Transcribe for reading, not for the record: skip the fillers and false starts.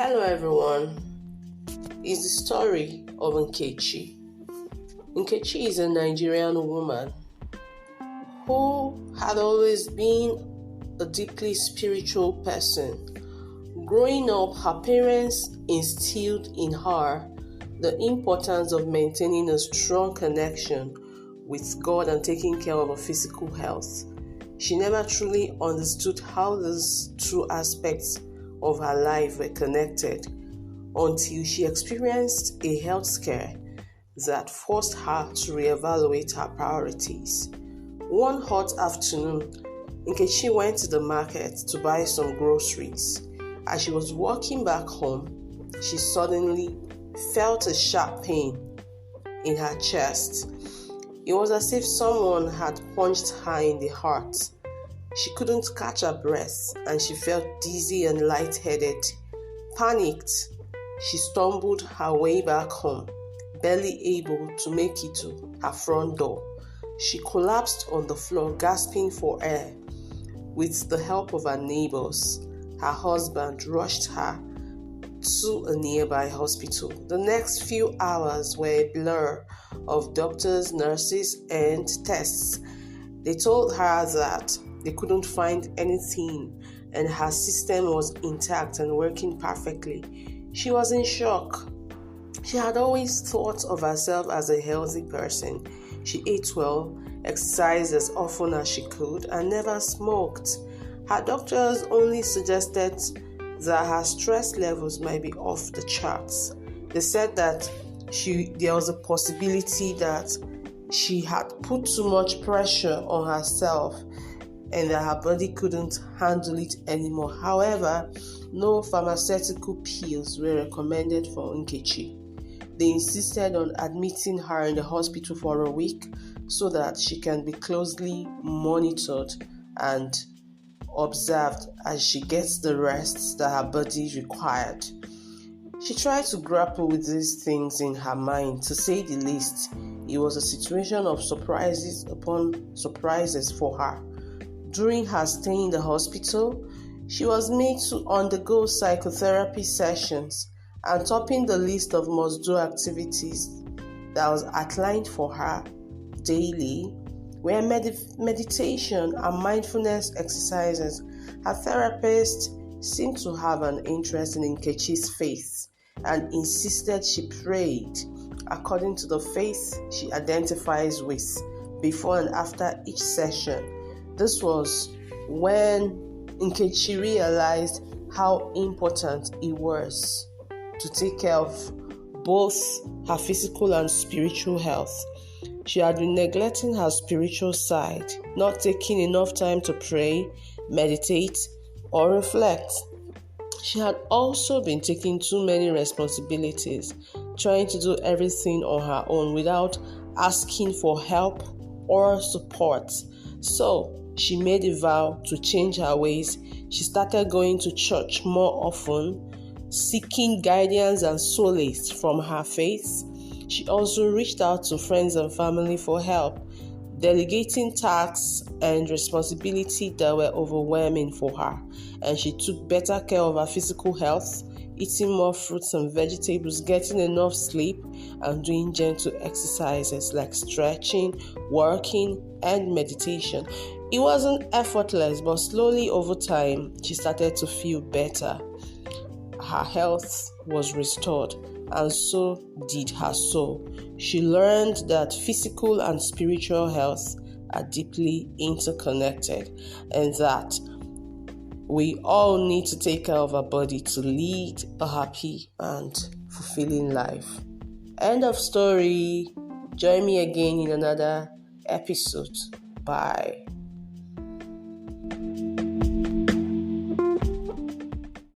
Hello everyone, it's the story of Nkechi. Nkechi is a Nigerian woman who had always been a deeply spiritual person. Growing up, her parents instilled in her the importance of maintaining a strong connection with God and taking care of her physical health. She never truly understood how these two aspects of her life were connected until she experienced a health scare that forced her to reevaluate her priorities. One hot afternoon, Nkechi went to the market to buy some groceries. As she was walking back home, she suddenly felt a sharp pain in her chest. It was as if someone had punched her in the heart. She couldn't catch her breath and she felt dizzy and lightheaded. Panicked, she stumbled her way back home, barely able to make it to her front door. She collapsed on the floor, gasping for air. With the help of her neighbors, her husband rushed her to a nearby hospital. The next few hours were a blur of doctors, nurses, and tests. They told her that they couldn't find anything and her system was intact and working perfectly. She was in shock. She had always thought of herself as a healthy person. She ate well, exercised as often as she could, and never smoked. Her doctors only suggested that her stress levels might be off the charts. They said that there was a possibility that she had put too much pressure on herself and that her body couldn't handle it anymore. However, no pharmaceutical pills were recommended for Nkechi. They insisted on admitting her in the hospital for a week so that she can be closely monitored and observed as she gets the rest that her body required. She tried to grapple with these things in her mind, to say the least. It was a situation of surprises upon surprises for her. During her stay in the hospital, she was made to undergo psychotherapy sessions, and topping the list of must-do activities that was outlined for her daily were meditation and mindfulness exercises. Her therapist seemed to have an interest in Nkechi's faith and insisted she prayed according to the faith she identifies with before and after each session. This was when Nkechi realized how important it was to take care of both her physical and spiritual health. She had been neglecting her spiritual side, not taking enough time to pray, meditate, or reflect. She had also been taking too many responsibilities, trying to do everything on her own without asking for help or support. So, she made a vow to change her ways. She started going to church more often, seeking guidance and solace from her faith. She also reached out to friends and family for help, delegating tasks and responsibility that were overwhelming for her. And she took better care of her physical health, eating more fruits and vegetables, getting enough sleep, and doing gentle exercises like stretching, walking, and meditation. It wasn't effortless, but slowly over time, she started to feel better. Her health was restored, and so did her soul. She learned that physical and spiritual health are deeply interconnected, and that we all need to take care of our body to lead a happy and fulfilling life. End of story. Join me again in another episode. Bye.